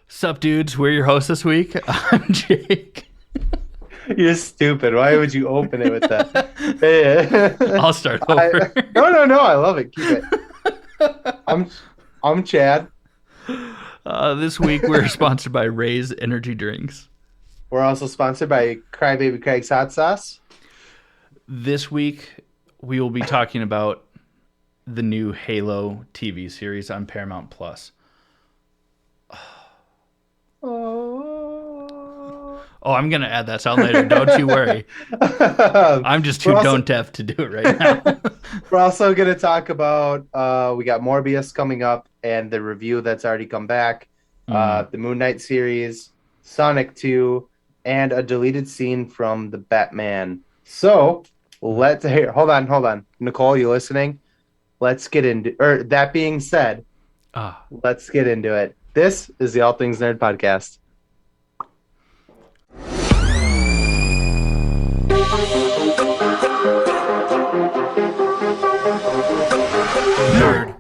Sup, dudes? We're your hosts this week. I'm Jake. You're stupid. Why would you open it with that? Hey, I'll start over. no. I love it. Keep it. I'm I'm Chad. This week, we're sponsored by Ray's Energy Drinks. We're also sponsored by Crybaby Craig's Hot Sauce. This week, we will be talking about the new Halo TV series on Paramount Plus. Oh, I'm going to add that sound later. Don't you worry. I'm just too deaf to do it right now. We're also going to talk about, we got Morbius coming up and the review that's already come back, the Moon Knight series, Sonic 2, and a deleted scene from the Batman. So, hold on. Nicole, you listening? Let's get into, that being said, let's get into it. This is the All Things Nerd Podcast. Nerd.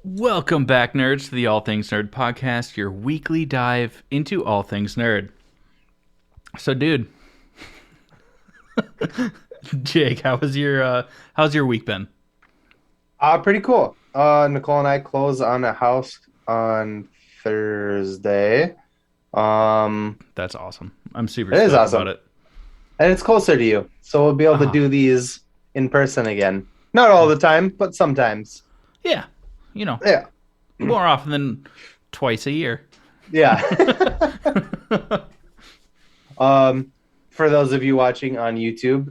Welcome back, nerds, to the All Things Nerd Podcast, your weekly dive into all things nerd. So, dude, Jake, how's your week been? Pretty cool. Nicole and I close on a house on Thursday. That's awesome. I'm super It is stoked awesome. about it. And it's closer to you, so we'll be able to do these in person again. Not all the time, but sometimes. Yeah, Yeah. more often than twice a year. Yeah. For those of you watching on YouTube,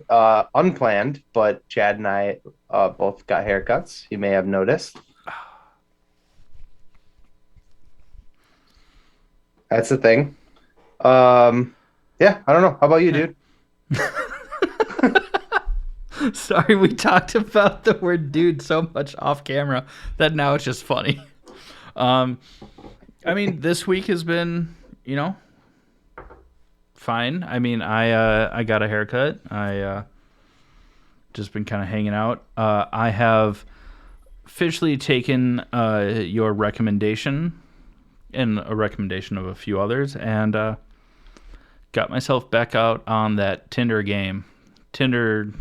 unplanned, but Chad and I both got haircuts. You may have noticed. That's the thing. Yeah, I don't know. How about you, dude? Sorry, we talked about the word dude so much off camera that now it's just funny. I mean, this week has been, fine. I mean, I got a haircut. I just been kind of hanging out. I have officially taken your recommendation and a recommendation of a few others, and got myself back out on that Tinder game. Tinder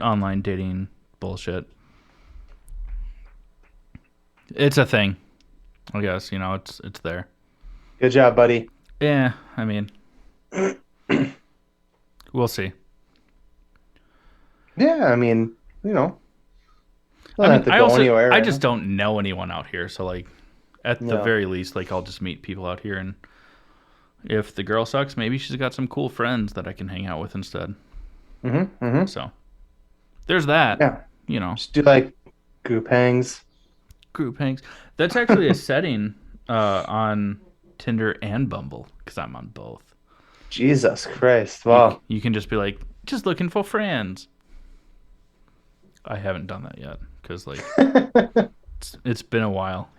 online dating bullshit. It's a thing. I guess, it's there. Good job, buddy. Yeah, I mean, we'll see. Yeah, I mean, I just don't know anyone out here, so like at the very least, like I'll just meet people out here, and if the girl sucks, maybe she's got some cool friends that I can hang out with instead. So there's that. Yeah. Just do like group hangs. That's actually a setting on Tinder and Bumble, because I'm on both. Jesus Christ. Wow. You can just be like, just looking for friends. I haven't done that yet, because like it's been a while,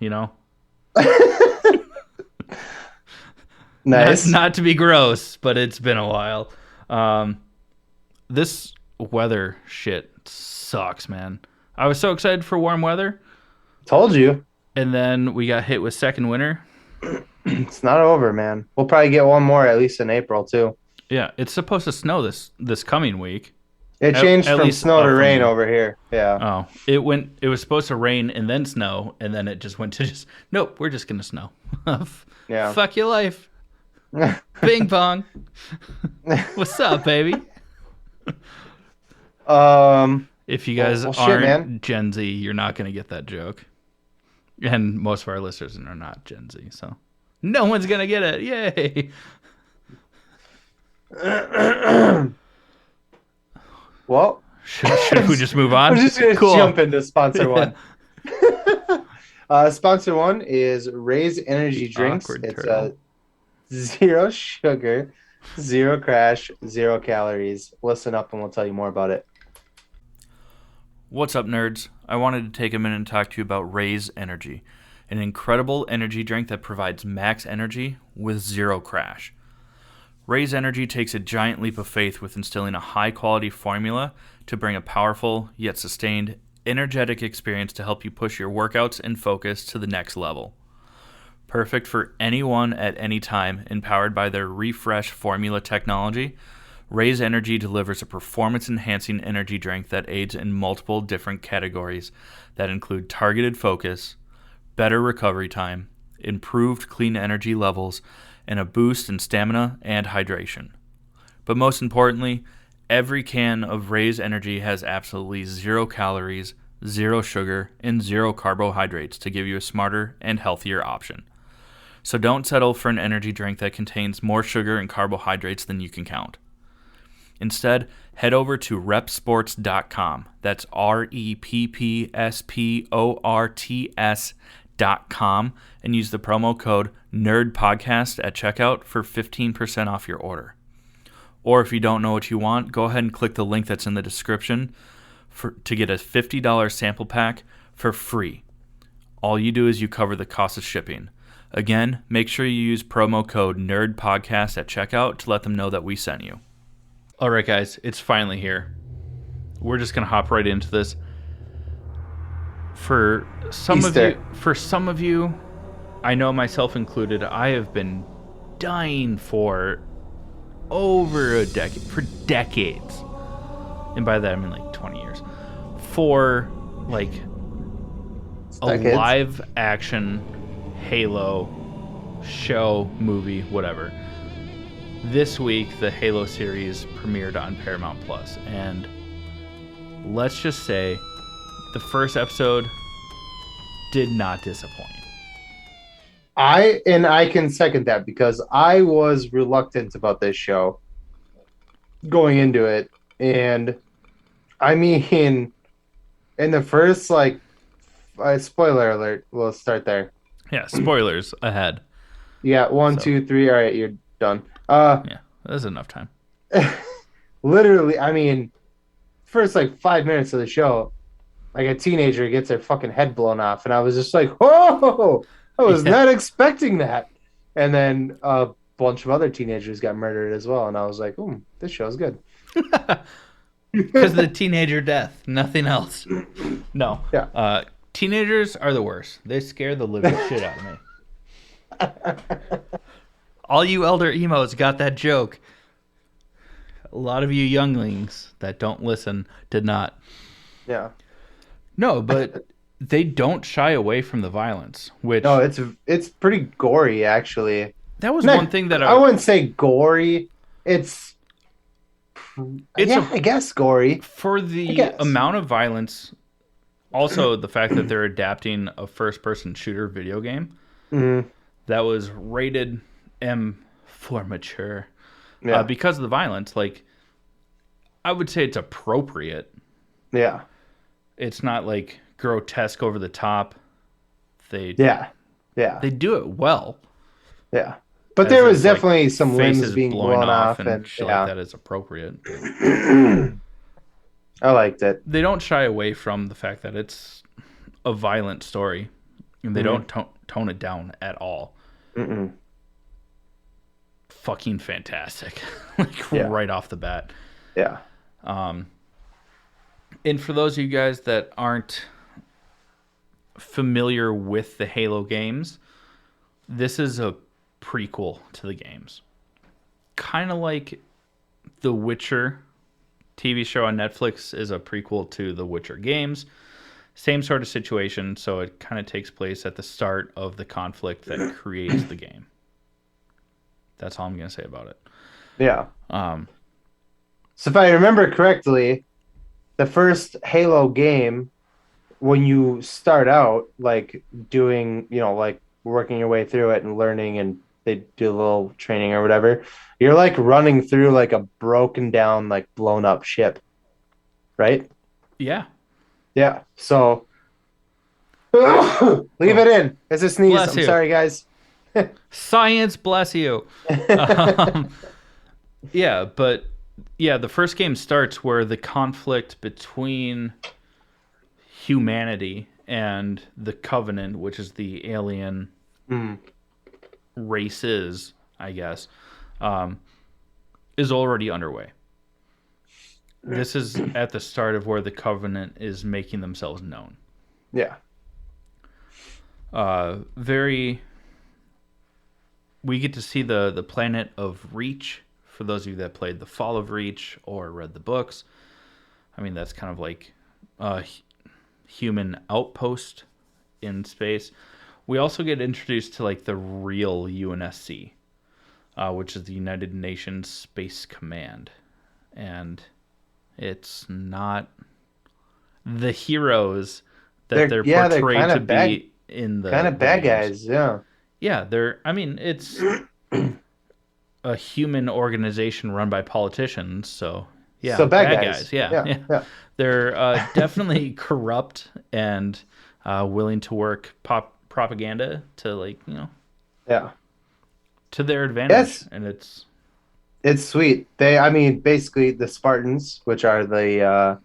Nice. Not to be gross, but it's been a while. This weather shit sucks, man. I was so excited for warm weather. Told you. And then we got hit with second winter. It's not over, man. We'll probably get one more at least in April too. Yeah, it's supposed to snow this coming week. It changed from snow to rain over here. Yeah. Oh, it was supposed to rain and then snow, and then it just went to nope, we're just gonna snow. Yeah. Fuck your life. Bing bong. What's up, baby? If you guys aren't Gen Z, you're not gonna get that joke. And most of our listeners are not Gen Z, so no one's gonna get it. Yay! Well, should we just move on? I'm just gonna jump into sponsor one. Sponsor one is Ray's Energy Drinks. It's a zero sugar, zero crash, 0 calories. Listen up, and we'll tell you more about it. What's up, nerds? I wanted to take a minute and talk to you about Ray's Energy, an incredible energy drink that provides max energy with 0 crash. Ray's Energy takes a giant leap of faith with instilling a high-quality formula to bring a powerful yet sustained energetic experience to help you push your workouts and focus to the next level. Perfect for anyone at any time, and powered by their Refresh formula technology, Raise Energy delivers a performance-enhancing energy drink that aids in multiple different categories that include targeted focus, better recovery time, improved clean energy levels, and a boost in stamina and hydration. But most importantly, every can of Raise Energy has absolutely 0 calories, 0 sugar, and 0 carbohydrates to give you a smarter and healthier option. So don't settle for an energy drink that contains more sugar and carbohydrates than you can count. Instead, head over to repsports.com. That's REPPSPORTS.com and use the promo code NERDPODCAST at checkout for 15% off your order. Or if you don't know what you want, go ahead and click the link that's in the description to get a $50 sample pack for free. All you do is you cover the cost of shipping. Again, make sure you use promo code NERDPODCAST at checkout to let them know that we sent you. All right, guys, it's finally here. We're just going to hop right into this. For some of you, I know myself included, I have been dying for over a decade, for decades. And by that I mean like 20 years. For like a live action Halo show, movie, whatever. This week, the Halo series premiered on Paramount Plus, and let's just say the first episode did not disappoint. I can second that, because I was reluctant about this show going into it, and I mean, in the first spoiler alert, we'll start there. Yeah, spoilers ahead. Yeah, 1, 2, 3. All right, you're done. Yeah, that's enough time. Literally, I mean, first 5 minutes of the show, like a teenager gets their fucking head blown off, and I was just like, whoa, I was not expecting that. And then a bunch of other teenagers got murdered as well, and I was like, this show's good. Because of the teenager death, nothing else. No. Yeah. Teenagers are the worst. They scare the living shit out of me. All you elder emos got that joke. A lot of you younglings that don't listen did not. Yeah. No, but they don't shy away from the violence. Which no, it's pretty gory, actually. That was one thing that I wouldn't say gory. I guess gory. For the amount of violence, also the fact that they're adapting a first-person shooter video game that was rated M for mature because of the violence. I would say it's appropriate. Yeah. It's not grotesque over the top. They do it well. Yeah. But there was definitely some limbs being blown off and shit like that is appropriate. I liked it. They don't shy away from the fact that it's a violent story, and they don't tone it down at all. Fucking fantastic. Right off the bat. Yeah. And for those of you guys that aren't familiar with the Halo games, this is a prequel to the games. Kind of like The Witcher TV show on Netflix is a prequel to The Witcher games. Same sort of situation, so it kind of takes place at the start of the conflict that creates the game. That's all I'm going to say about it. Yeah. So if I remember correctly, the first Halo game, when you start out, doing, working your way through it and learning, and they do a little training or whatever, you're running through a broken down, blown up ship. Right? Yeah. Yeah. So leave it in. It's a sneeze. I'm sorry, guys. Science, bless you. The first game starts where the conflict between humanity and the Covenant, which is the alien races, I guess, is already underway. this is at the start of where the Covenant is making themselves known. Yeah. We get to see the planet of Reach. For those of you that played The Fall of Reach or read the books, I mean, that's kind of like a human outpost in space. We also get introduced to like the real UNSC, which is the United Nations Space Command. And it's not the heroes that they're portrayed to be in the kind of bad games. guys. Yeah. Yeah, it's a human organization run by politicians, so yeah, So bad guys. Yeah. They're definitely corrupt and willing to work propaganda to to their advantage. Yes. And it's sweet. Basically the Spartans, which are the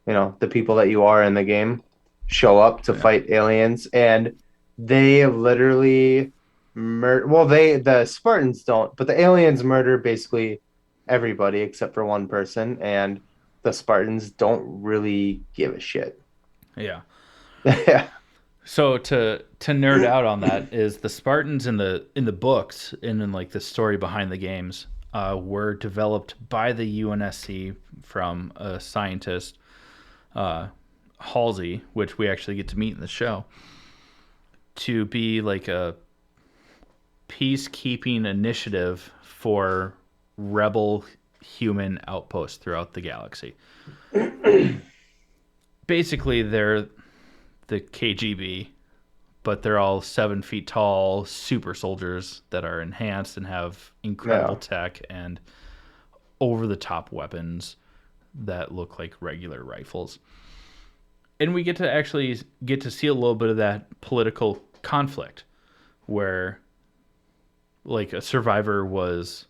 the people that you are in the game, show up to fight aliens, and they literally murder. Well, the Spartans don't, but the aliens murder basically everybody except for one person, and the Spartans don't really give a shit. Yeah. Yeah. So to nerd out on that is the Spartans in the books and in like the story behind the games were developed by the UNSC from a scientist, Halsey, which we actually get to meet in the show, to be like a peacekeeping initiative for rebel human outposts throughout the galaxy. Basically, they're the KGB, but they're all 7 feet tall super soldiers that are enhanced and have incredible tech and over-the-top weapons that look like regular rifles. And we get to see a little bit of that political conflict where like a survivor was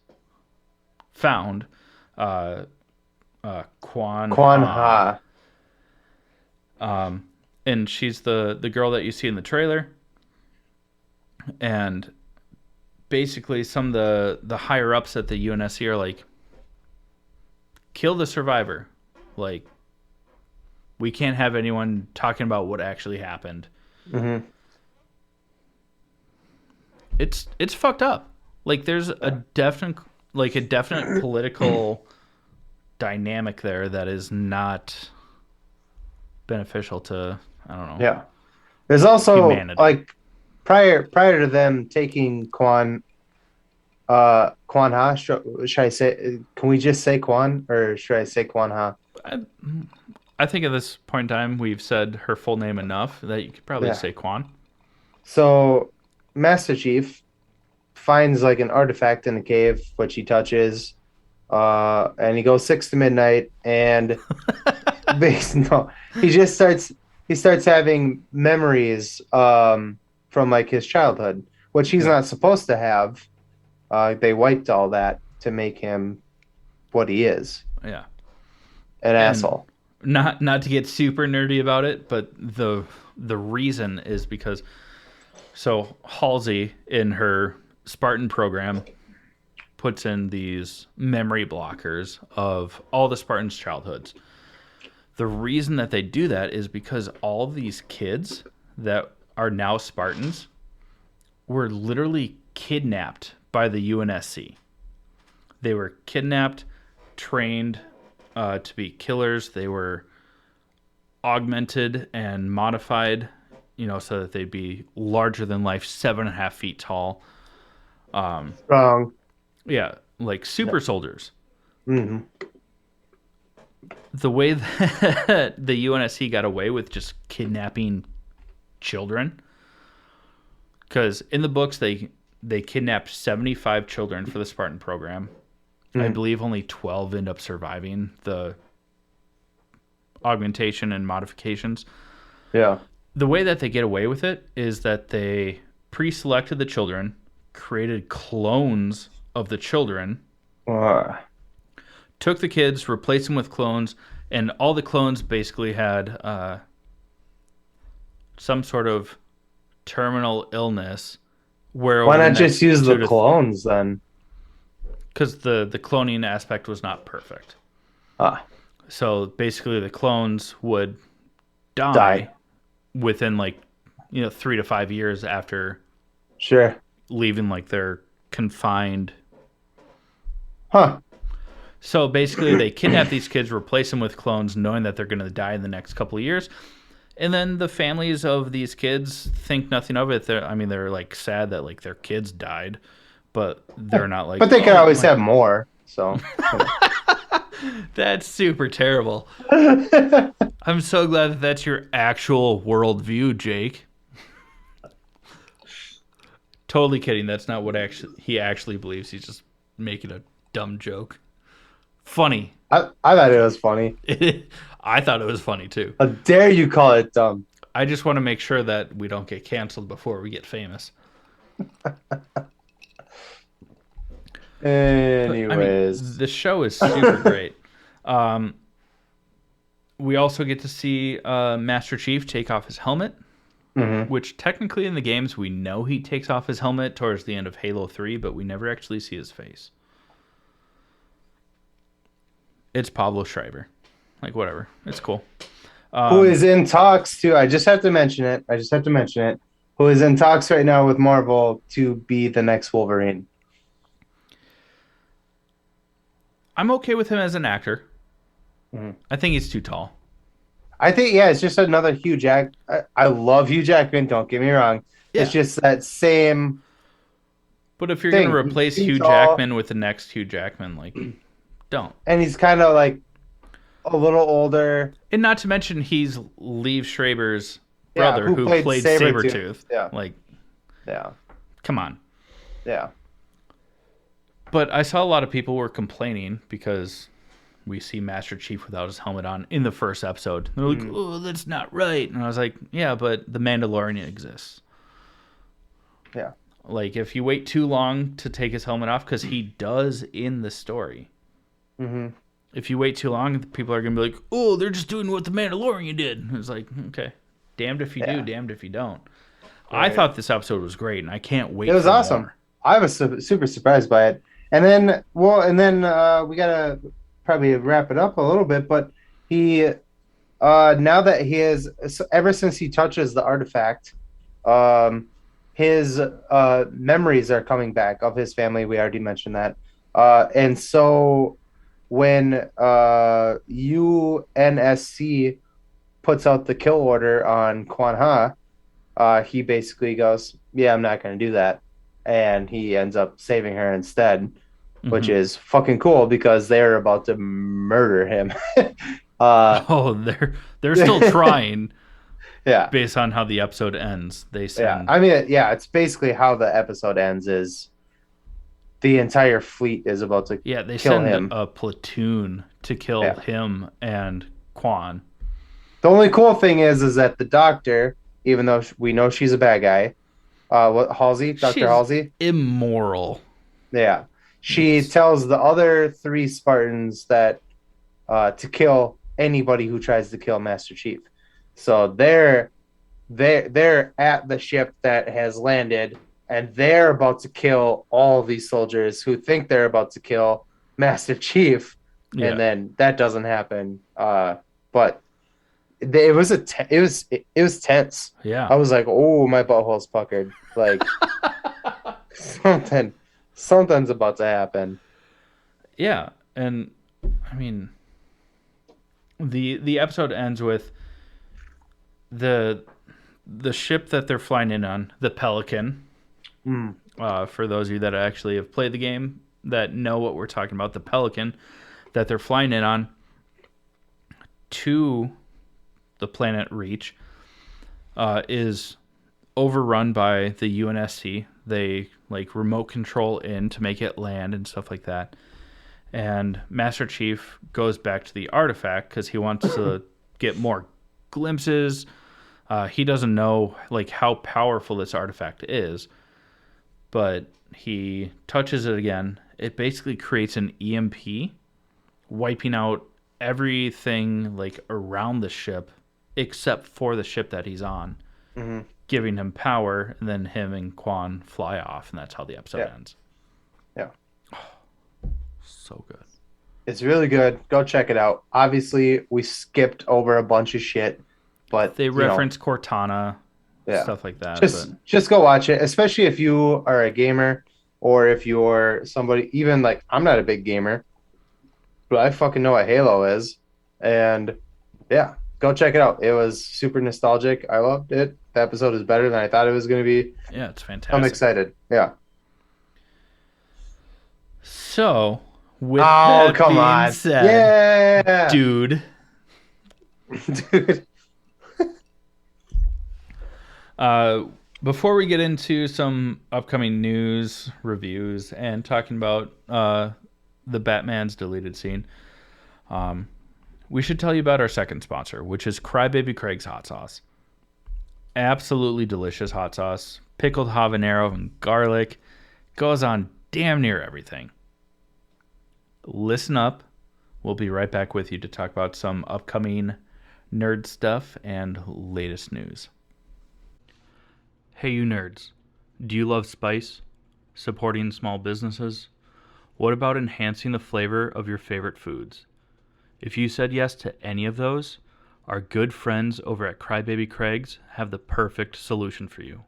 found, Kwan Ha. And she's the girl that you see in the trailer. And basically some of the higher ups at the UNSC are like, kill the survivor. Like, we can't have anyone talking about what actually happened. Mm-hmm. It's fucked up. Like, there's a definite political dynamic there that is not beneficial to, I don't know. Yeah. There's also humanity. like prior to them taking Kwan Ha, should I say, can we just say Kwan, or should I say Kwan Ha? I think at this point in time we've said her full name enough that you could probably say Kwan. So Master Chief finds like an artifact in the cave, which he touches, and he goes 6 to midnight, and he starts having memories from like his childhood, which he's not supposed to have. They wiped all that to make him what he is. Yeah. An asshole. Not to get super nerdy about it, but the reason is because Halsey in her Spartan program puts in these memory blockers of all the Spartans' childhoods. The reason that they do that is because all of these kids that are now Spartans were literally kidnapped by the UNSC. They were kidnapped, trained to be killers. They were augmented and modified, so that they'd be larger than life, 7.5 feet tall. Wrong. Yeah, like super soldiers. Mm-hmm. The way that the UNSC got away with just kidnapping children, because in the books they kidnapped 75 children for the Spartan program. I believe only 12 end up surviving the augmentation and modifications. Yeah. The way that they get away with it is that they pre-selected the children, created clones of the children, took the kids, replaced them with clones, and all the clones basically had some sort of terminal illness. Why not just use the clones then? Because the cloning aspect was not perfect. So basically, the clones would die Die. within 3 to 5 years after Sure. leaving their confined. Huh. So basically, they kidnap these kids, replace them with clones, knowing that they're going to die in the next couple of years. And then the families of these kids think nothing of it. They're sad that their kids died, but they're not But they could oh always my. have more. So. That's super terrible. I'm so glad that that's your actual worldview, Jake. Totally kidding. That's not what he actually believes. He's just making a dumb joke. Funny. I thought it was funny. I thought it was funny too. How dare you call it dumb? I just want to make sure that we don't get canceled before we get famous. Anyways. The show is super great. We also get to see Master Chief take off his helmet, which technically in the games we know he takes off his helmet towards the end of Halo 3, but we never actually see his face. It's Pablo Schreiber. Whatever. It's cool. Who is in talks to, I just have to mention it. Who is in talks right now with Marvel to be the next Wolverine. I'm okay with him as an actor. I think he's too tall. I think, yeah, it's just another Hugh Jack. I love Hugh Jackman, don't get me wrong. Yeah. It's just that same. But if you're going to replace Hugh Jackman with the next Hugh Jackman, don't. And he's kind of a little older. And not to mention, he's Liev Schreiber's brother who played Sabretooth. Yeah. Yeah. Come on. Yeah. But I saw a lot of people were complaining because we see Master Chief without his helmet on in the first episode. They're like, oh, that's not right. And I was like, yeah, but the Mandalorian exists. Yeah. If you wait too long to take his helmet off, because he does in the story. If you wait too long, people are going to be like, oh, they're just doing what the Mandalorian did. And it's like, okay, damned if you do, damned if you don't. Right. I thought this episode was great, and I can't wait. It was awesome. More. I was super surprised by it. And then, we got to probably wrap it up a little bit, but he, now that he is, ever since he touches the artifact, his memories are coming back of his family. We already mentioned that. And so when UNSC puts out the kill order on Quan Ha, he basically goes, yeah, I'm not going to do that. And he ends up saving her instead, which is fucking cool because they're about to murder him. They're still trying. Yeah. Based on how the episode ends, they send. Yeah. It's basically how the episode ends is the entire fleet is about to kill him. They send a platoon to kill him and Quan. The only cool thing is that the doctor, even though we know she's a bad guy, Dr. Halsey? Immoral. Yeah. She tells the other 3 Spartans that to kill anybody who tries to kill Master Chief. So they're at the ship that has landed, and they're about to kill all these soldiers who think they're about to kill Master Chief, and then that doesn't happen. But it was tense. Yeah, I was like, oh, my butthole's puckered. Something's about to happen. Yeah, and the episode ends with the ship that they're flying in on, the Pelican. For those of you that actually have played the game that know what we're talking about, the Pelican that they're flying in on to the planet Reach is overrun by the UNSC. They remote control in to make it land and stuff like that. And Master Chief goes back to the artifact because he wants to get more glimpses. He doesn't know how powerful this artifact is, but he touches it again. It basically creates an EMP, wiping out everything around the ship except for the ship that he's on, giving him power, and then him and Quan fly off, and that's how the episode ends. Yeah. So good. It's really good. Go check it out. Obviously, we skipped over a bunch of shit, but They reference Cortana, yeah. stuff like that. But Just go watch it, especially if you are a gamer or if you're somebody even like I'm not a big gamer, but I fucking know what Halo is. And yeah, go check it out. It was super nostalgic. I loved it. The episode is better than I thought it was going to be. yeah, it's fantastic. I'm excited. Yeah. So, with Oh, that come being on. said, Yeah. dude, Dude. before we get into some upcoming news reviews and talking about the Batman's deleted scene, we should tell you about our second sponsor, which is Crybaby Craig's Hot Sauce. Absolutely delicious hot sauce. Pickled habanero and garlic. Goes on damn near everything. Listen up. We'll be right back with you to talk about some upcoming nerd stuff and latest news. Hey, you nerds. Do you love spice? Supporting small businesses? What about enhancing the flavor of your favorite foods? If you said yes to any of those, our good friends over at Crybaby Craig's have the perfect solution for you.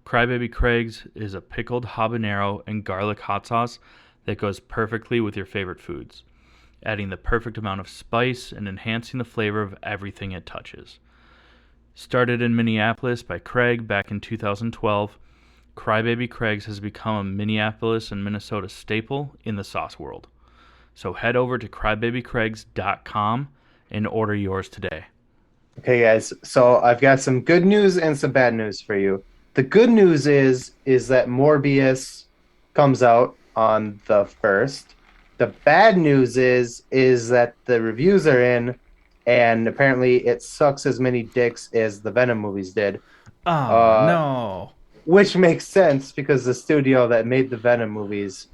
Crybaby Craig's is a pickled habanero and garlic hot sauce that goes perfectly with your favorite foods, adding the perfect amount of spice and enhancing the flavor of everything it touches. Started in Minneapolis by Craig back in 2012, Crybaby Craig's has become a Minneapolis and Minnesota staple in the sauce world. So head over to crybabycraigs.com and order yours today. Okay, guys. So I've got some good news and some bad news for you. The good news is that Morbius comes out on the 1st. The bad news is that the reviews are in, and apparently it sucks as many dicks as the Venom movies did. Oh, no. Which makes sense because the studio that made the Venom movies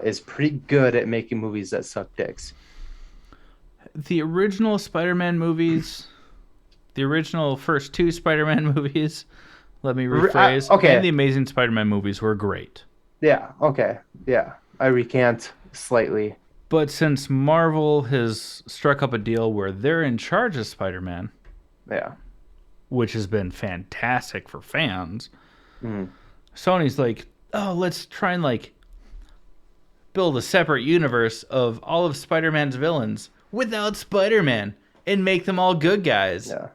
is pretty good at making movies that suck dicks. The original Spider-Man movies, the original first two Spider-Man movies, let me rephrase, okay. And the Amazing Spider-Man movies were great. Yeah, okay. Yeah, I recant slightly. But since Marvel has struck up a deal where they're in charge of Spider-Man, yeah, which has been fantastic for fans, Sony's like, oh, let's try and like build a separate universe of all of Spider-Man's villains without Spider-Man and make them all good guys. Yeah.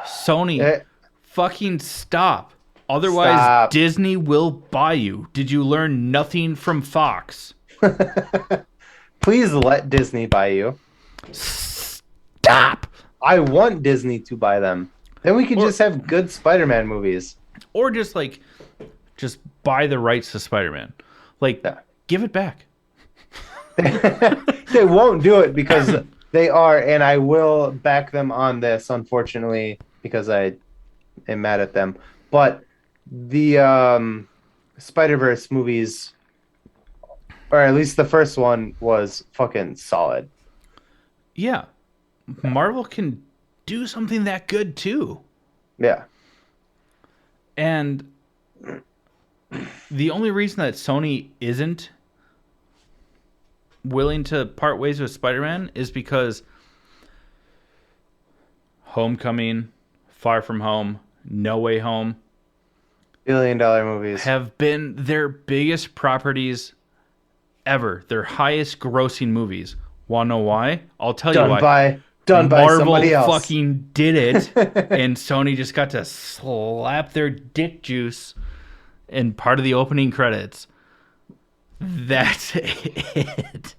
Sony, fucking stop. Otherwise, Disney will buy you. Did you learn nothing from Fox? Please let Disney buy you. Stop. I want Disney to buy them. Then we can just have good Spider-Man movies. Or just buy the rights to Spider-Man. Give it back. They won't do it because they are, and I will back them on this, unfortunately, because I am mad at them. But the Spider-Verse movies, or at least the first one, was fucking solid. Yeah. Marvel can do something that good too. Yeah. And the only reason that Sony isn't willing to part ways with Spider-Man is because Homecoming, Far From Home, No Way Home, billion-dollar movies have been their biggest properties ever. Their highest grossing movies. Wanna know why? I'll tell you why. Done by somebody else. Marvel fucking did it, and Sony just got to slap their dick juice in part of the opening credits. That's it.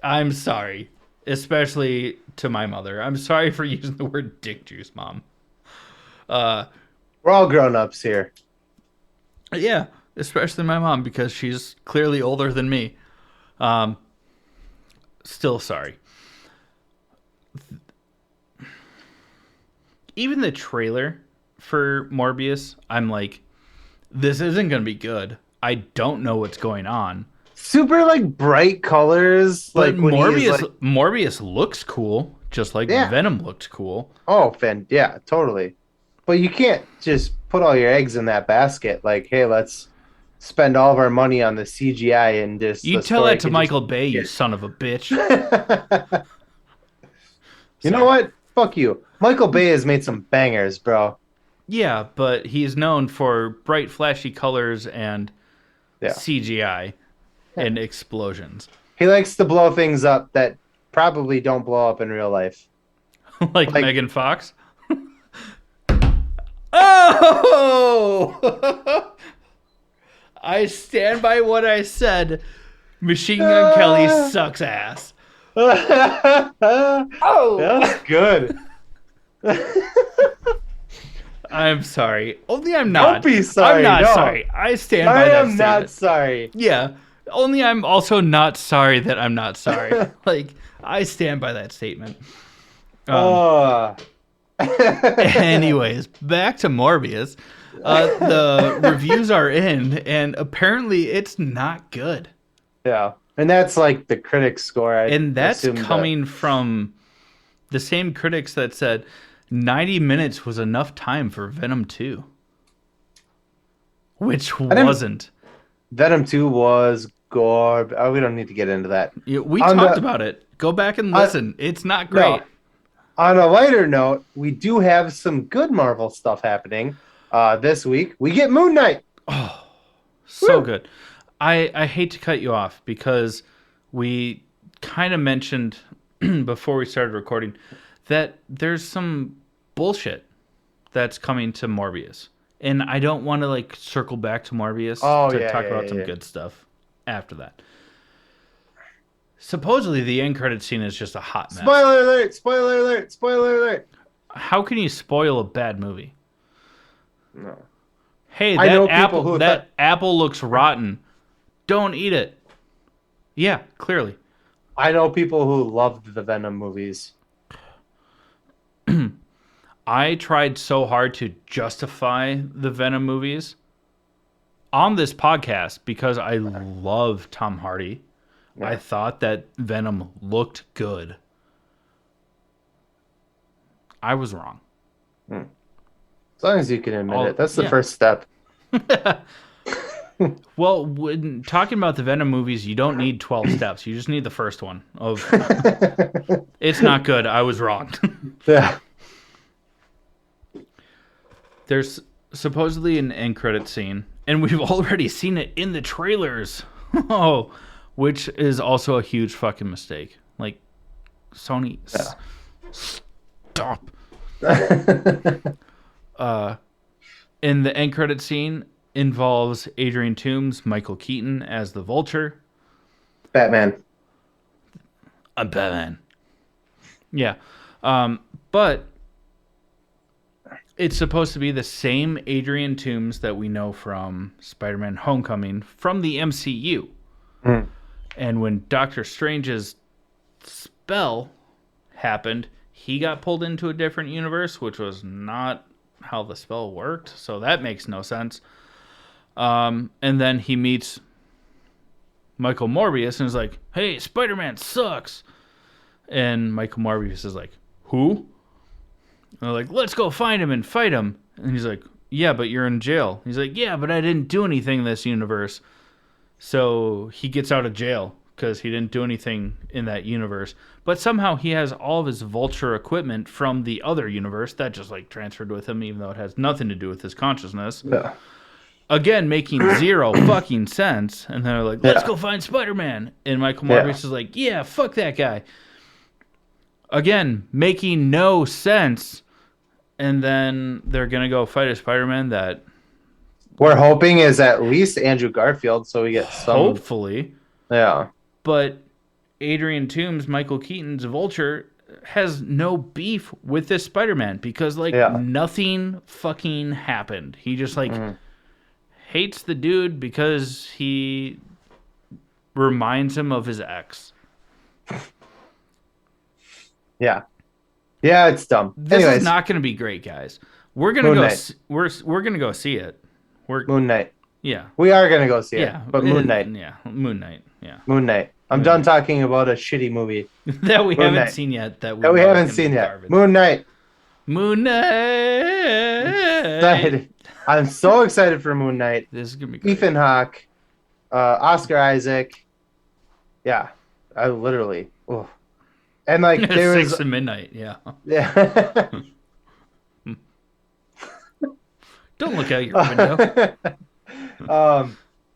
I'm sorry. Especially to my mother. I'm sorry for using the word dick juice, Mom. We're all grown-ups here. Yeah, especially my mom, because she's clearly older than me. Still sorry. Even the trailer for Morbius, I'm like, this isn't going to be good. I don't know what's going on. Super bright colors. But Morbius looks cool, just like Venom looked cool. Oh, yeah, totally. But you can't just put all your eggs in that basket. Hey, let's spend all of our money on the CGI and just You the tell story that to could Michael just Bay, you get. son of a bitch. You know Sorry. what? Fuck you. Michael Bay has made some bangers, bro. Yeah, but he's known for bright, flashy colors and Yeah. CGI and explosions. He likes to blow things up that probably don't blow up in real life. Like Like, Megan Fox. Oh! I stand by what I said. Machine Gun Kelly sucks ass. That's good. I'm sorry. Only I'm not. Don't be sorry. I'm not no. sorry. I stand by I that am statement. not sorry. Yeah. Only I'm also not sorry that I'm not sorry. Like, I stand by that statement. Anyways, back to Morbius. The reviews are in, and apparently it's not good. Yeah. And that's like the critics score. And that's coming from the same critics that said 90 minutes was enough time for Venom 2. Which wasn't. Venom 2 was gore. Oh, we don't need to get into that. We talked about it. Go back and listen. It's not great. No. On a lighter note, we do have some good Marvel stuff happening this week. We get Moon Knight. Oh, so good. I hate to cut you off because we kind of mentioned before we started recording that there's some bullshit that's coming to Morbius. And I don't want to like circle back to Morbius to talk about some good stuff after that. Supposedly the end credit scene is just a hot mess. Spoiler alert! Spoiler alert! Spoiler alert! How can you spoil a bad movie? No. Hey, that apple looks rotten. Don't eat it. Yeah, clearly. I know people who loved the Venom movies. I tried so hard to justify the Venom movies on this podcast because I love Tom Hardy. Yeah. I thought that Venom looked good. I was wrong. As long as you can admit it. That's the first step. Well, when talking about the Venom movies, you don't need 12 steps. You just need the first one of it's not good. I was wrong. Yeah. There's supposedly an end credit scene, and we've already seen it in the trailers. Oh, which is also a huge fucking mistake. Like, Sony, stop. And the end credit scene involves Adrian Toomes, Michael Keaton as the Vulture. Batman. I'm Batman. Yeah. But it's supposed to be the same Adrian Toomes that we know from Spider-Man Homecoming from the MCU. Mm. And when Doctor Strange's spell happened, he got pulled into a different universe, which was not how the spell worked. So that makes no sense. And then he meets Michael Morbius and is like, hey, Spider-Man sucks. And Michael Morbius is like, who? And they're like, let's go find him and fight him. And he's like, yeah, but you're in jail. He's like, yeah, but I didn't do anything in this universe. So he gets out of jail because he didn't do anything in that universe. But somehow he has all of his Vulture equipment from the other universe that just like transferred with him, even though it has nothing to do with his consciousness. Yeah. Again, making zero fucking sense. And they're like, let's go find Spider-Man. And Michael Morbius is like, yeah, fuck that guy. Again, making no sense. And then they're going to go fight a Spider-Man that we're hoping is at least Andrew Garfield, so we get some. Hopefully. Yeah. But Adrian Toomes, Michael Keaton's Vulture, has no beef with this Spider-Man because, like, nothing fucking happened. He just, like, hates the dude because he reminds him of his ex. Yeah. Yeah, it's dumb. This is not going to be great, guys. We're gonna go. We're gonna go see it. Moon Knight. Yeah, we are gonna go see it. But Moon Knight. Yeah, Moon Knight. Yeah, Moon Knight. I'm done talking about a shitty movie that we haven't seen yet. That we haven't seen yet. Moon Knight. Moon Knight. Excited. I'm so excited for Moon Knight. This is gonna be great. Ethan Hawke, Oscar Isaac. Yeah, I literally. Oh. And like there 6 was, to midnight. Yeah. yeah. Don't look out your window.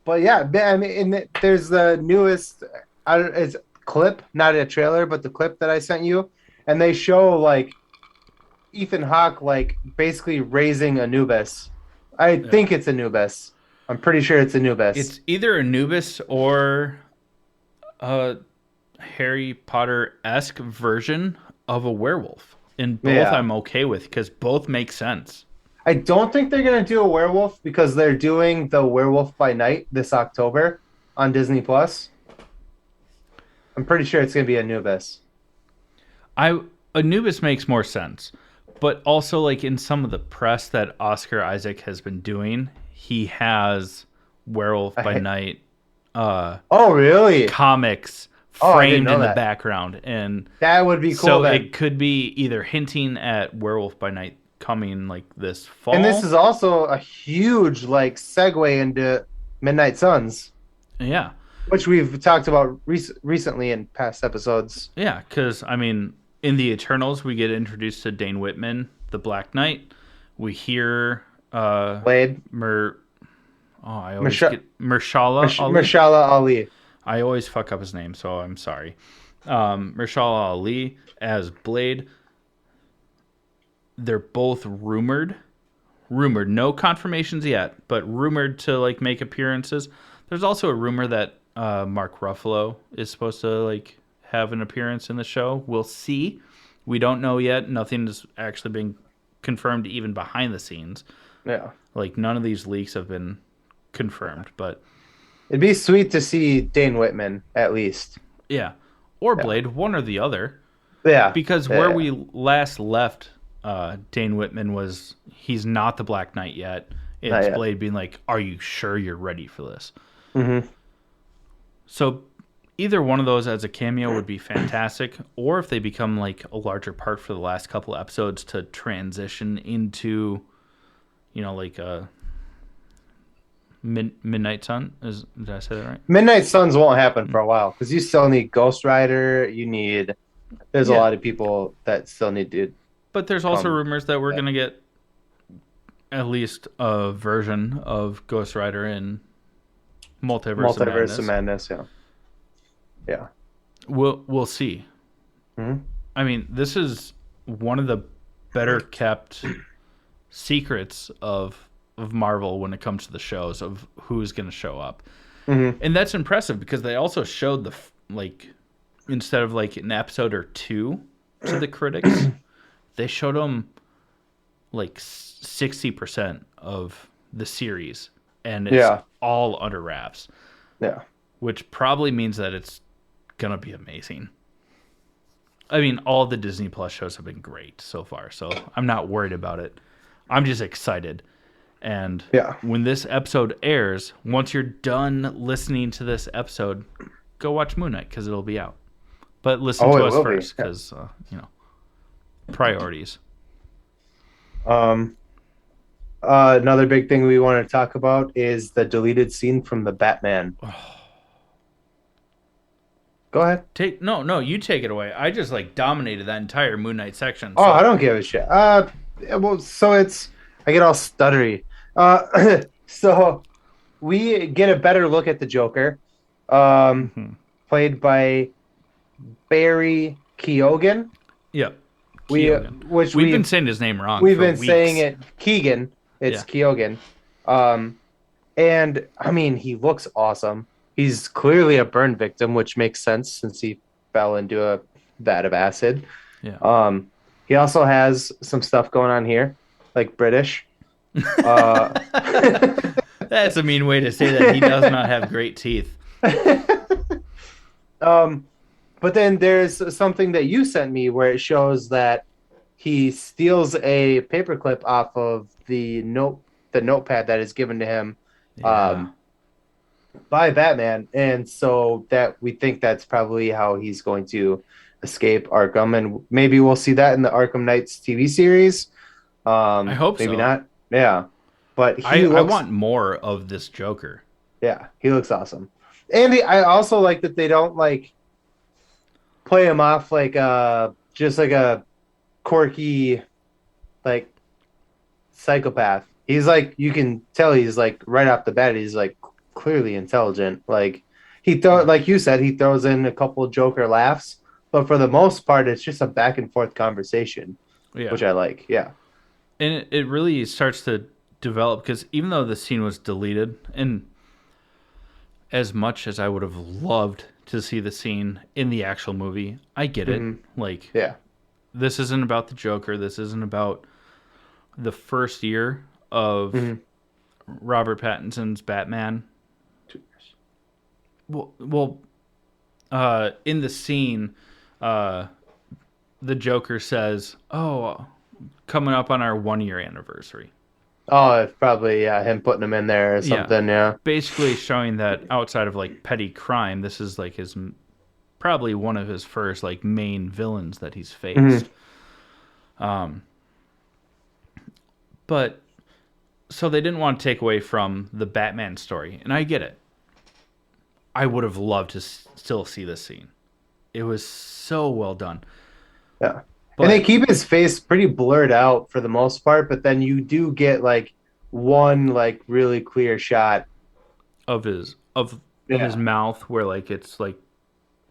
But yeah, I mean, there's the newest. It's clip, not a trailer, but the clip that I sent you, and they show like Ethan Hawke like basically raising Anubis. I think it's Anubis. I'm pretty sure it's Anubis. It's either Anubis or a Harry Potter-esque version of a werewolf. And both I'm okay with because both make sense. I don't think they're gonna do a werewolf because they're doing the Werewolf by Night this October on Disney Plus. I'm pretty sure it's gonna be Anubis. Anubis makes more sense, but also like in some of the press that Oscar Isaac has been doing, he has Werewolf by Night. Oh really? Comics framed in the background, and that would be cool. So it could be either hinting at Werewolf by Night coming like this fall. And this is also a huge like segue into Midnight Suns. Yeah. Which we've talked about recently in past episodes. Yeah, because, I mean, in the Eternals, we get introduced to Dane Whitman, the Black Knight. We hear... Blade. Mahershala Ali. I always fuck up his name, so I'm sorry. Mahershala Ali as Blade. They're both rumored, no confirmations yet, but rumored to like make appearances. There's also a rumor that Mark Ruffalo is supposed to like have an appearance in the show. We'll see. We don't know yet. Nothing has actually been confirmed even behind the scenes. Yeah. Like none of these leaks have been confirmed, but it'd be sweet to see Dane Whitman at least. Yeah. Or Blade, one or the other. Yeah. Because where we last left Dane Whitman was he's not the Black Knight yet. It's Blade being like, "Are you sure you're ready for this?" Mm-hmm. So either one of those as a cameo would be fantastic, or if they become like a larger part for the last couple episodes to transition into, you know, like a Midnight Sun. Did I say that right? Midnight Suns won't happen for a while because you still need Ghost Rider. There's a lot of people that still need to. But there's also rumors that we're going to get at least a version of Ghost Rider in Multiverse of Madness. Yeah. We'll see. Mm-hmm. I mean, this is one of the better kept secrets of Marvel when it comes to the shows of who's going to show up. Mm-hmm. And that's impressive because they also showed instead of like an episode or two to the critics, they showed them like 60% of the series, and it's all under wraps. Yeah. Which probably means that it's going to be amazing. I mean, all the Disney Plus shows have been great so far, so I'm not worried about it. I'm just excited. And when this episode airs, once you're done listening to this episode, go watch Moon Knight because it'll be out. But listen to us first because, priorities. Another big thing we want to talk about is the deleted scene from the Batman. Go ahead. No, you take it away. I just dominated that entire Moon Knight section. So. Oh, I don't give a shit. So I get all stuttery. So we get a better look at the Joker, played by Barry Keoghan. Yep. We've been saying his name wrong. We've been saying it Keegan. It's Keoghan. And I mean, he looks awesome. He's clearly a burn victim, which makes sense since he fell into a vat of acid. Yeah. He also has some stuff going on here, like British. That's a mean way to say that he does not have great teeth. But then there's something that you sent me where it shows that he steals a paperclip off of the notepad that is given to him by Batman, and so that we think that's probably how he's going to escape Arkham, and maybe we'll see that in the Arkham Knights TV series. I hope Maybe so. not. Yeah, but I want more of this Joker. he looks awesome. And I also like that they don't like play him off like just like a quirky like psychopath. He's like you can tell he's like right off the bat he's like clearly intelligent. Like like you said he throws in a couple Joker laughs, but for the most part it's just a back and forth conversation, Yeah. which I like. Yeah. And it really starts to develop because even though the scene was deleted, and as much as I would have loved to see the scene in the actual movie, I get it. Hmm. Like, Yeah. this isn't about the Joker. This isn't about the first year of Hmm. Robert Pattinson's Batman. In the scene, uh, the Joker says, "Oh, coming up on our 1 year anniversary." Oh, it's probably him putting him in there or Yeah, something. Yeah. basically showing that outside of like petty crime, this is like his probably one of his first like main villains that he's Hmm. faced. Um, but so they didn't want to take away from the Batman story, and I get it. I would have loved to still see this scene. It was so well done. Yeah. And they But keep his face pretty blurred out for the most part, but then you do get like one like really clear shot. of his Yeah. mouth where like it's like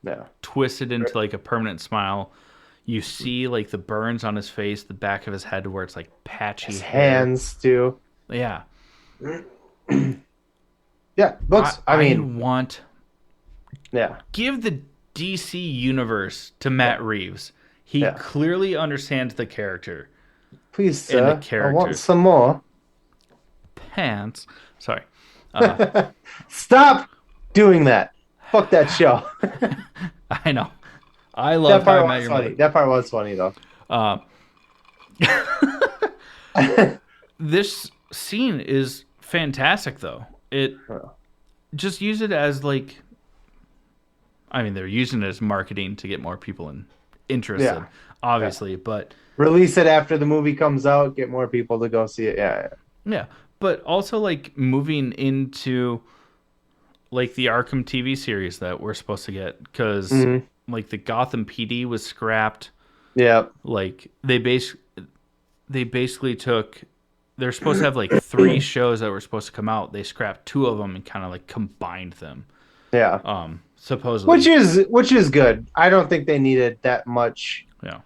Yeah. twisted into like a permanent smile. You see like the burns on his face, the back of his head where it's like patchy His hair. hands too. Yeah. Yeah. Looks I I mean, want yeah. give the DC universe to Matt Reeves. He Yeah. clearly understands the character Please, and the sir. I want characters. some more. Pants. Sorry. Stop doing that. Fuck that show. I know. I love How I Met Your Mother. That part was funny though. Uh, this scene is fantastic, though. It just use it as like, I mean, they're using it as marketing to get more people interested, Yeah. obviously. But Release it after the movie comes out, get more people to go see it. Yeah. yeah, but also like moving into like the Arkham TV series that we're supposed to get because Hmm. like the Gotham PD was scrapped. Yeah. Like they basically took. They're supposed to have like three shows that were supposed to come out. They scrapped two of them and kind of like combined them. Yeah. Supposedly, Which is good. I don't think they needed that much yeah.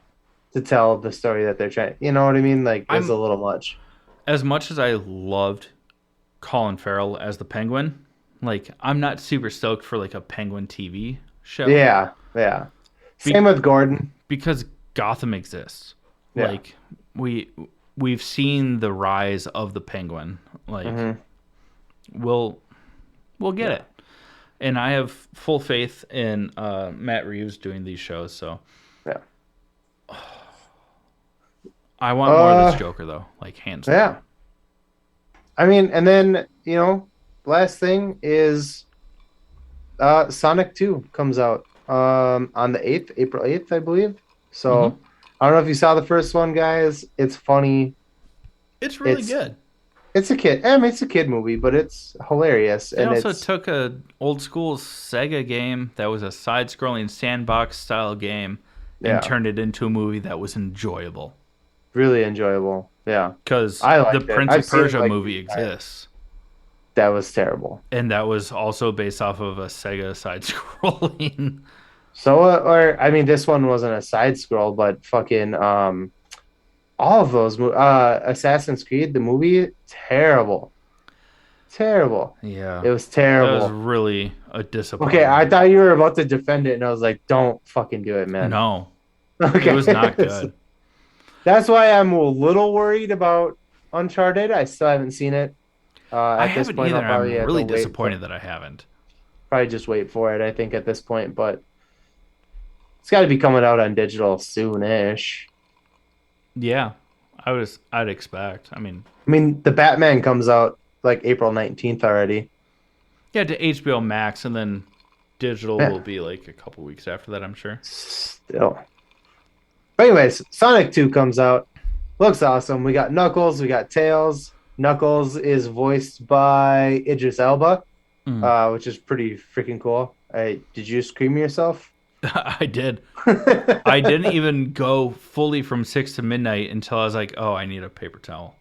to tell the story that they're trying. You know what I mean? Like it's a I'm little much. as much as I loved Colin Farrell as the Penguin. Like I'm not super stoked for like a Penguin TV show. Yeah. Yeah. Be- Same with Gordon. because Gotham exists. Yeah. Like we've seen the rise of the Penguin. Like Mhm. we'll get it. And I have full faith in Matt Reeves doing these shows, so Yeah. I want more of this Joker though, like hands down. Yeah. I mean, and then, last thing is Sonic 2 comes out on the 8th, April 8th, I believe. So Mhm. I don't know if you saw the first one, guys. It's funny. It's really It's good. it's a kid. I mean, it's a kid movie, but it's hilarious. They And also it's took a old school Sega game that was a side-scrolling sandbox style game and yeah, turned it into a movie that was enjoyable. really enjoyable. Yeah, Because I the liked it. Prince I've of seen it, Persia like, movie 3 times. exists. That was terrible. And that was also based off of a Sega side-scrolling. So, or I mean, this one wasn't a side scroll, but fucking all of those Assassin's Creed, the movie, terrible, terrible. Yeah, It was that was terrible. really a disappointment. Okay, I thought you were about to defend it, and I was like, don't fucking do it, man. No, Okay, it was not good. That's why I'm a little worried about Uncharted. I still haven't seen it. I At this haven't point, either. I'll I'm probably have really to wait. disappointed that I haven't. Probably just wait for it. I think at this point, but it's got to be coming out on digital soonish. Yeah, I'd expect. I I mean, the Batman comes out like April 19th already. yeah, to HBO Max and then Digital will be like a couple weeks after that, I'm sure. Still. But anyways, Sonic 2 comes out. Looks awesome. We got Knuckles, we got Tails. Knuckles is voiced by Idris Elba, which is pretty freaking cool. Did you scream yourself? I did. I didn't even go fully from 6 to midnight until I was like, oh, I need a paper towel.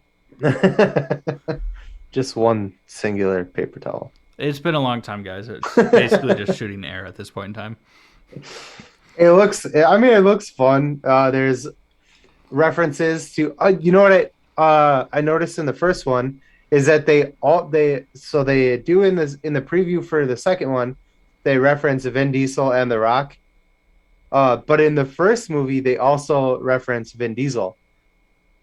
Just one singular paper towel. It's been a long time, guys. It's basically just shooting air at this point in time. It looks fun. There's references to, you know what I noticed in the first one is that they do in the preview for the second one, they reference Vin Diesel and The Rock. But in the first movie, they also reference Vin Diesel.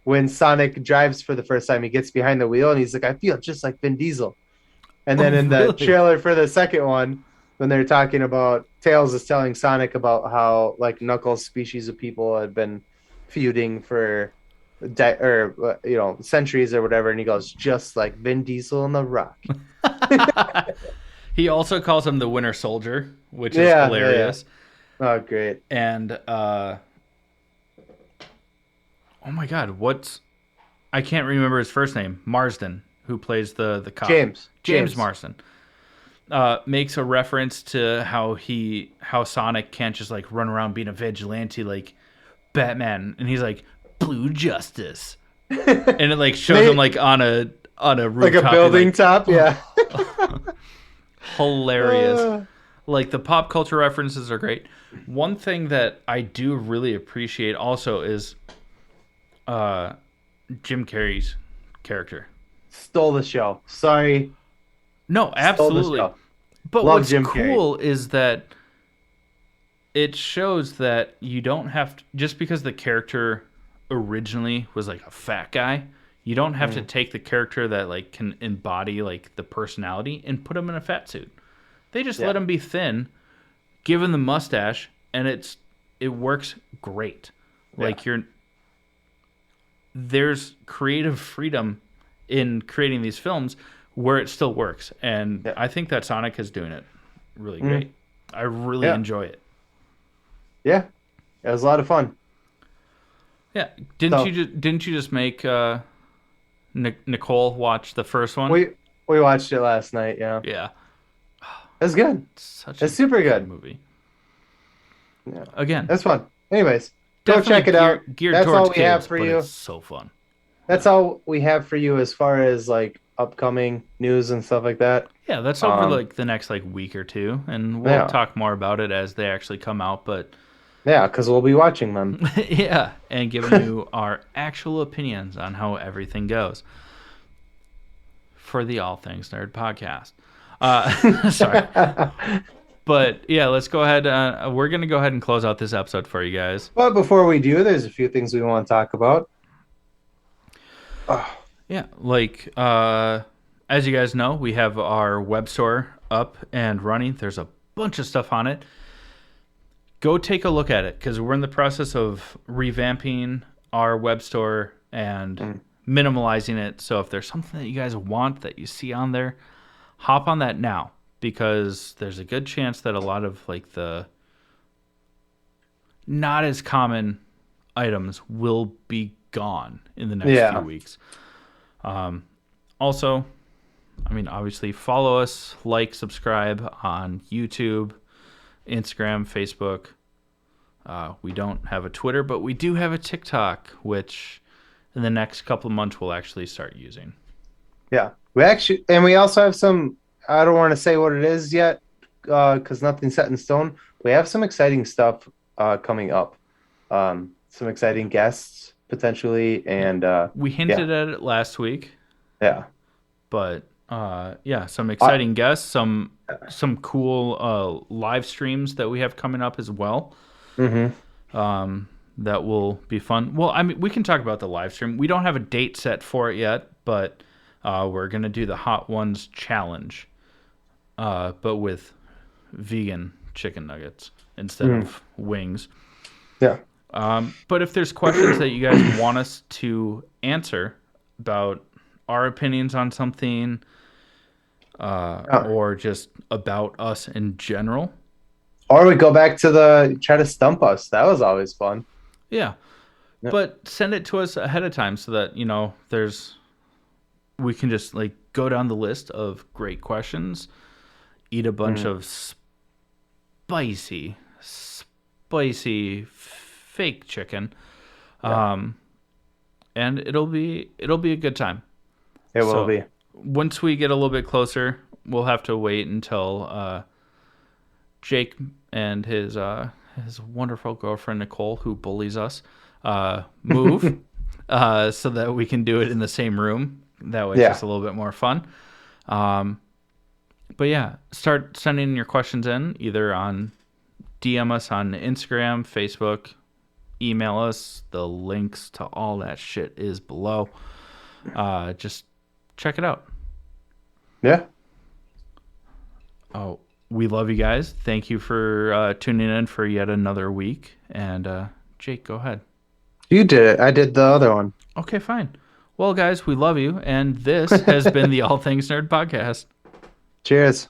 When Sonic drives for the first time, he gets behind the wheel and he's like, I feel just like Vin Diesel. And then in the trailer for the second one, when they're talking about, Tails is telling Sonic about how like Knuckles' species of people had been feuding for centuries or whatever, and he goes, just like Vin Diesel and The Rock. He also calls him the Winter Soldier, which is hilarious. Yeah. Oh, great. And oh my God, I can't remember his first name. Marsden, who plays the cop. James Marsden. Makes a reference to how Sonic can't just like run around being a vigilante like Batman, and he's like Blue Justice, and it like shows him like on a rooftop, like a building top, yeah. Hilarious. Like the pop culture references are great. One thing that I do really appreciate also is Jim Carrey's character. Stole the show. Sorry. No, absolutely. But Love what's Jim cool Carrey. is that it shows that you don't have to, just because the character originally was like a fat guy, you don't have to take the character that like can embody like the personality and put him in a fat suit. They just let him be thin, give him the mustache, and it works great. Like there's creative freedom in creating these films where it still works, and I think that Sonic is doing it really great. I really enjoy it. Yeah, it was a lot of fun. Yeah, didn't you just make Nicole watch the first one? We watched it last night. Yeah, yeah, it was good. It's super good movie. Yeah, again, that's fun. Anyways, go check it out. That's all we have for you. It's so fun. That's all we have for you as far as like upcoming news and stuff like that. Yeah, that's over like the next like week or two, and we'll talk more about it as they actually come out. But yeah, because we'll be watching them. Yeah, and giving you our actual opinions on how everything goes for the All Things Nerd podcast. Sorry. But yeah, let's go ahead. We're going to go ahead and close out this episode for you guys. But before we do, there's a few things we want to talk about. Yeah, like as you guys know, we have our web store up and running. There's a bunch of stuff on it. Go take a look at it because we're in the process of revamping our web store and minimalizing it. So if there's something that you guys want that you see on there, hop on that now, because there's a good chance that a lot of like the not as common items will be gone in the next few weeks. Also, I mean, obviously follow us, like, subscribe on YouTube, Instagram, Facebook. We don't have a Twitter, but we do have a TikTok, which in the next couple of months we'll actually start using. Yeah, we also have some, I don't want to say what it is yet, because nothing's set in stone. We have some exciting stuff coming up. Some exciting guests potentially, and we hinted at it last week. Yeah, but some exciting guests, some cool live streams that we have coming up as well. That will be fun. Well, I mean, we can talk about the live stream. We don't have a date set for it yet, but we're gonna do the Hot Ones challenge, but with vegan chicken nuggets instead of wings. Yeah. But if there's questions that you guys want us to answer about our opinions on something, or just about us in general, Or we go back to the try to stump us. That was always fun. Yeah. Yeah. But send it to us ahead of time so that, we can just like go down the list of great questions, eat a bunch of spicy fake chicken. Yeah. And it'll be a good time. It will be. Once we get a little bit closer, we'll have to wait until Jake and his wonderful girlfriend Nicole, who bullies us, move, so that we can do it in the same room. That way, it's just a little bit more fun. But yeah, start sending your questions in either on DM us on Instagram, Facebook, email us. The links to all that shit is below. Just check it out. Yeah. Oh, we love you guys. Thank you for tuning in for yet another week. And Jake, go ahead. You did it. I did the other one. Okay, fine. Well, guys, we love you. And this has been the All Things Nerd Podcast. Cheers.